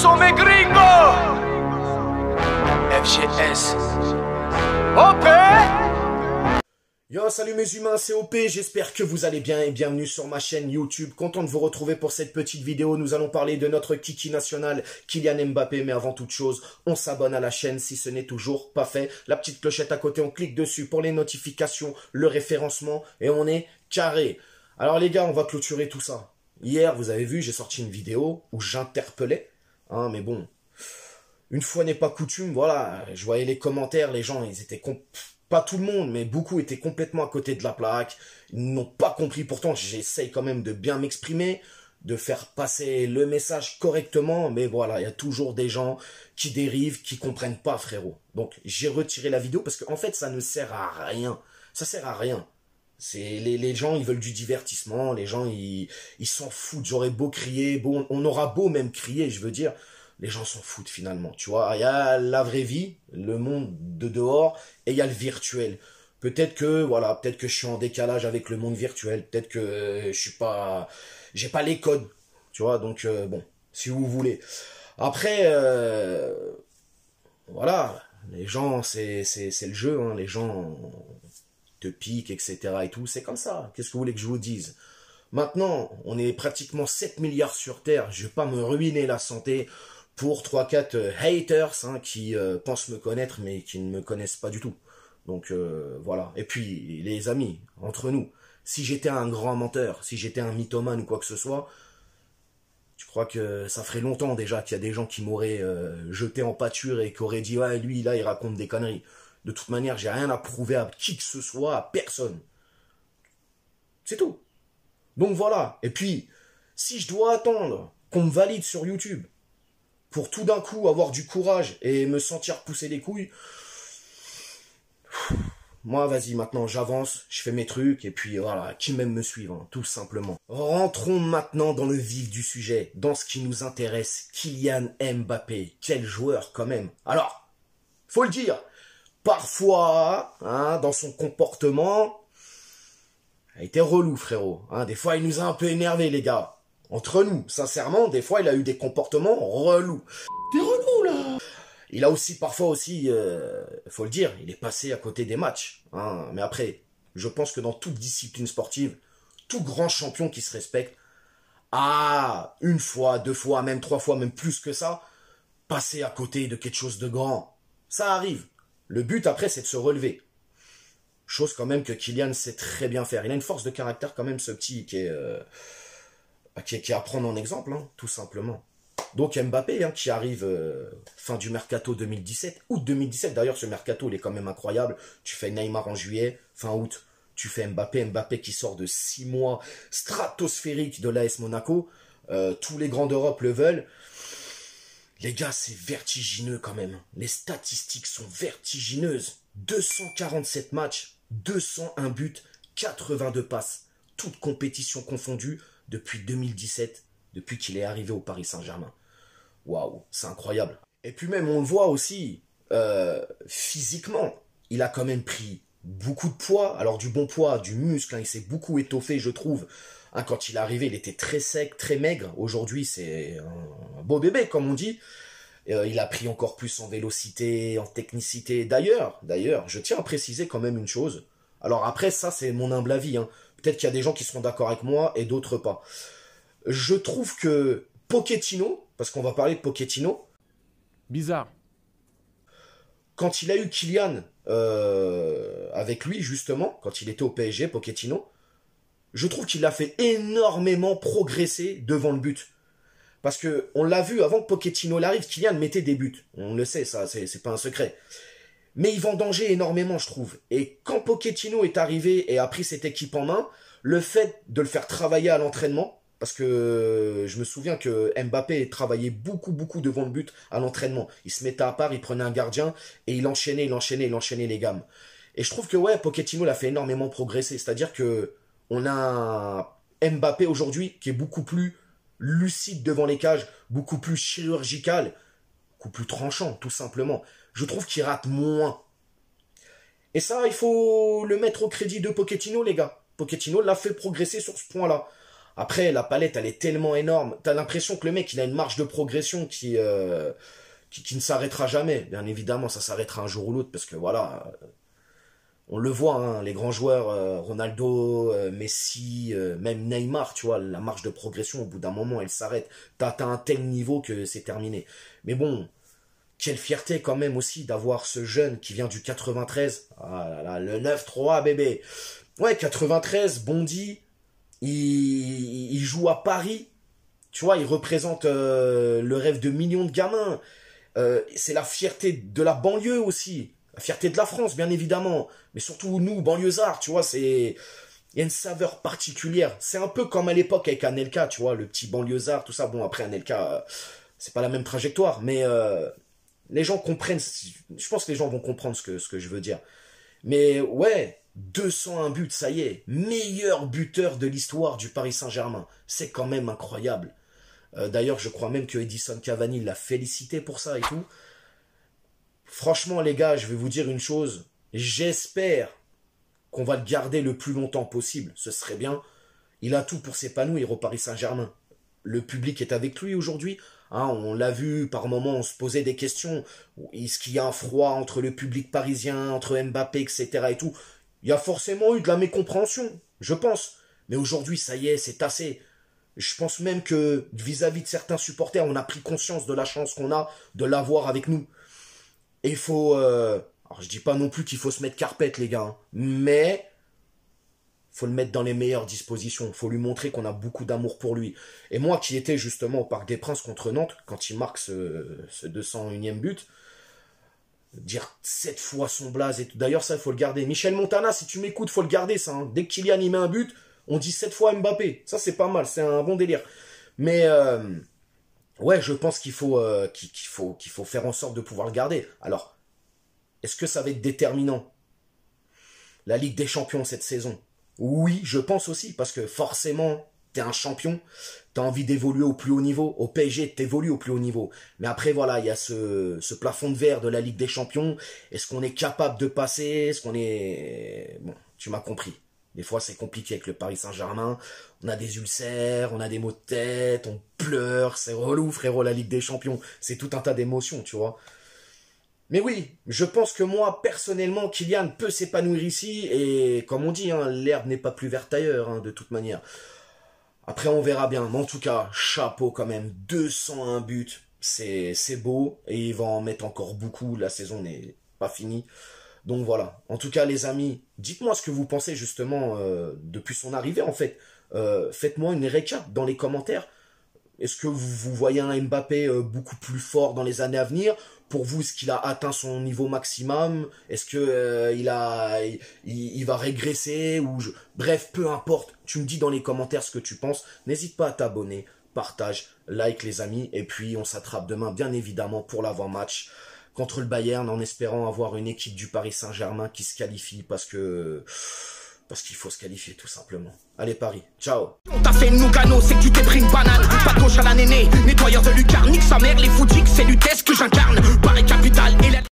sont mes gringos. FGS. OP. Yo, salut mes humains, c'est OP, j'espère que vous allez bien et bienvenue sur ma chaîne YouTube. Content de vous retrouver pour cette petite vidéo. Nous allons parler de notre kiki national, Kylian Mbappé. Mais avant toute chose, on s'abonne à la chaîne si ce n'est toujours pas fait. La petite clochette à côté, on clique dessus pour les notifications, le référencement et on est carré. Alors les gars, on va clôturer tout ça. Hier, vous avez vu, j'ai sorti une vidéo où j'interpellais. Mais bon, une fois n'est pas coutume, voilà. Je voyais les commentaires, les gens, ils étaient... Pas tout le monde, mais beaucoup étaient complètement à côté de la plaque. Ils n'ont pas compris. Pourtant, j'essaye quand même de bien m'exprimer, de faire passer le message correctement. Mais voilà, il y a toujours des gens qui dérivent, qui comprennent pas, frérot. Donc, j'ai retiré la vidéo parce qu'en fait, ça ne sert à rien. Ça sert à rien. C'est les gens, ils veulent du divertissement. Les gens, ils s'en foutent. J'aurais beau crier. Bon, on aura beau même crier, je veux dire. Les gens s'en foutent finalement, tu vois. Il y a la vraie vie, le monde de dehors, et il y a le virtuel. Peut-être que, voilà, peut-être que je suis en décalage avec le monde virtuel. Peut-être que je suis pas, j'ai pas les codes, tu vois. Donc, bon, si vous voulez. Après, voilà, les gens, c'est le jeu, hein. Les gens te piquent, etc. et tout. C'est comme ça. Qu'est-ce que vous voulez que je vous dise? Maintenant, on est pratiquement 7 milliards sur Terre. Je vais pas me ruiner la santé pour 3-4 haters qui pensent me connaître mais qui ne me connaissent pas du tout. Donc voilà. Et puis les amis, entre nous, si j'étais un grand menteur, si j'étais un mythomane ou quoi que ce soit, tu crois que ça ferait longtemps déjà qu'il y a des gens qui m'auraient jeté en pâture et qui auraient dit « Ouais, lui, là, il raconte des conneries ». De toute manière, j'ai rien à prouver à qui que ce soit, à personne. C'est tout. Donc voilà. Et puis, si je dois attendre qu'on me valide sur YouTube pour tout d'un coup avoir du courage et me sentir pousser les couilles, moi, vas-y, maintenant, j'avance, je fais mes trucs, et puis voilà, qui m'aime me suivre, hein, tout simplement. Rentrons maintenant dans le vif du sujet, dans ce qui nous intéresse, Kylian Mbappé. Quel joueur, quand même. Alors, faut le dire, parfois, dans son comportement, il a été relou, frérot. Des fois, il nous a un peu énervé, les gars. Entre nous, sincèrement, des fois, il a eu des comportements relous. T'es relou, là. Il a aussi, parfois aussi, faut le dire, il est passé à côté des matchs. Mais après, je pense que dans toute discipline sportive, tout grand champion qui se respecte a, une fois, deux fois, même trois fois, même plus que ça, passé à côté de quelque chose de grand. Ça arrive. Le but, après, c'est de se relever. Chose quand même que Kylian sait très bien faire. Il a une force de caractère quand même, ce petit, qui est à prendre en exemple, tout simplement. Donc Mbappé, qui arrive fin du mercato 2017, août 2017, d'ailleurs ce mercato il est quand même incroyable, tu fais Neymar en juillet, fin août, tu fais Mbappé qui sort de 6 mois stratosphériques de l'AS Monaco, tous les grands d'Europe le veulent. Les gars, c'est vertigineux quand même, les statistiques sont vertigineuses, 247 matchs, 201 buts, 82 passes, toutes compétitions confondues, depuis 2017, depuis qu'il est arrivé au Paris Saint-Germain. Waouh, c'est incroyable. Et puis même, on le voit aussi, physiquement, il a quand même pris beaucoup de poids. Alors du bon poids, du muscle, il s'est beaucoup étoffé, je trouve. Quand il est arrivé, il était très sec, très maigre. Aujourd'hui, c'est un beau bébé, comme on dit. Il a pris encore plus en vélocité, en technicité. D'ailleurs, je tiens à préciser quand même une chose. Alors après, ça, c'est mon humble avis, Peut-être qu'il y a des gens qui seront d'accord avec moi et d'autres pas. Je trouve que Pochettino, parce qu'on va parler de Pochettino. Bizarre. Quand il a eu Kylian avec lui, justement, quand il était au PSG, Pochettino, je trouve qu'il l'a fait énormément progresser devant le but. Parce que on l'a vu, avant que Pochettino l'arrive, Kylian mettait des buts. On le sait, ça, c'est pas un secret. Mais il vendangeait énormément, je trouve. Et quand Pochettino est arrivé et a pris cette équipe en main, le fait de le faire travailler à l'entraînement, parce que je me souviens que Mbappé travaillait beaucoup devant le but à l'entraînement. Il se mettait à part, il prenait un gardien et il enchaînait les gammes. Et je trouve que ouais, Pochettino l'a fait énormément progresser. C'est-à-dire que on a un Mbappé aujourd'hui qui est beaucoup plus lucide devant les cages, beaucoup plus chirurgical, beaucoup plus tranchant, tout simplement. Je trouve qu'il rate moins. Et ça, il faut le mettre au crédit de Pochettino, les gars. Pochettino l'a fait progresser sur ce point-là. Après, la palette, elle est tellement énorme. T'as l'impression que le mec, il a une marge de progression qui ne s'arrêtera jamais. Bien évidemment, ça s'arrêtera un jour ou l'autre, parce que voilà, on le voit, hein, les grands joueurs, Ronaldo, Messi, même Neymar, tu vois, la marge de progression, au bout d'un moment, elle s'arrête. T'as atteint un tel niveau que c'est terminé. Mais bon, quelle fierté quand même aussi d'avoir ce jeune qui vient du 93. Ah là là, le 9-3, bébé. Ouais, 93, Bondy, il joue à Paris. Tu vois, il représente le rêve de millions de gamins. C'est la fierté de la banlieue aussi. La fierté de la France, bien évidemment. Mais surtout, nous, banlieusards, tu vois, il y a une saveur particulière. C'est un peu comme à l'époque avec Anelka, tu vois, le petit banlieusard, tout ça. Bon, après, Anelka, c'est pas la même trajectoire, mais les gens comprennent. Je pense que les gens vont comprendre ce que je veux dire. Mais ouais, 201 buts, ça y est. Meilleur buteur de l'histoire du Paris Saint-Germain. C'est quand même incroyable. D'ailleurs, je crois même que Edison Cavani l'a félicité pour ça et tout. Franchement, les gars, je vais vous dire une chose. J'espère qu'on va le garder le plus longtemps possible. Ce serait bien. Il a tout pour s'épanouir au Paris Saint-Germain. Le public est avec lui aujourd'hui. Hein, on l'a vu, par moments, on se posait des questions. Est-ce qu'il y a un froid entre le public parisien, entre Mbappé, etc. et tout? Il y a forcément eu de la mécompréhension, je pense. Mais aujourd'hui, ça y est, c'est assez. Je pense même que vis-à-vis de certains supporters, on a pris conscience de la chance qu'on a de l'avoir avec nous. Et il faut... alors je dis pas non plus qu'il faut se mettre carpette, les gars. Hein, mais faut le mettre dans les meilleures dispositions. Faut lui montrer qu'on a beaucoup d'amour pour lui. Et moi qui étais justement au Parc des Princes contre Nantes, quand il marque ce 201e but, dire 7 fois son blaze et tout. D'ailleurs, ça, il faut le garder. Michel Montana, si tu m'écoutes, faut le garder, ça. Hein. Dès que Kylian y met un but, on dit 7 fois Mbappé. Ça, c'est pas mal. C'est un bon délire. Mais... ouais, je pense qu'il faut faire en sorte de pouvoir le garder. Alors, est-ce que ça va être déterminant? La Ligue des Champions cette saison? Oui, je pense aussi, parce que forcément, t'es un champion, t'as envie d'évoluer au plus haut niveau. Au PSG, t'évolues au plus haut niveau. Mais après, voilà, il y a ce plafond de verre de la Ligue des Champions. Est-ce qu'on est capable de passer? Est-ce qu'on est... Bon, tu m'as compris. Des fois, c'est compliqué avec le Paris Saint-Germain. On a des ulcères, on a des maux de tête, on pleure. C'est relou, frérot, la Ligue des Champions. C'est tout un tas d'émotions, tu vois. Mais oui, je pense que moi, personnellement, Kylian peut s'épanouir ici. Et comme on dit, hein, l'herbe n'est pas plus verte ailleurs, hein, de toute manière. Après, on verra bien. Mais en tout cas, chapeau quand même. 201 buts, c'est beau. Et il va en mettre encore beaucoup. La saison n'est pas finie. Donc voilà, en tout cas les amis, dites-moi ce que vous pensez justement depuis son arrivée en fait. Faites-moi une récap dans les commentaires. Est-ce que vous voyez un Mbappé beaucoup plus fort dans les années à venir? Pour vous, est-ce qu'il a atteint son niveau maximum? Est-ce que il va régresser Bref, peu importe, tu me dis dans les commentaires ce que tu penses. N'hésite pas à t'abonner, partage, like les amis. Et puis on s'attrape demain bien évidemment pour l'avant-match contre le Bayern, en espérant avoir une équipe du Paris Saint-Germain qui se qualifie parce qu'il faut se qualifier tout simplement. Allez Paris, ciao. On t'a fait une Nougano, c'est que tu t'es pris une banane. Pas de gauche à la néné, nettoyeur de lucarne, nique sa mère, les foutiques, c'est l'UTES que j'incarne. Paris capitale et la...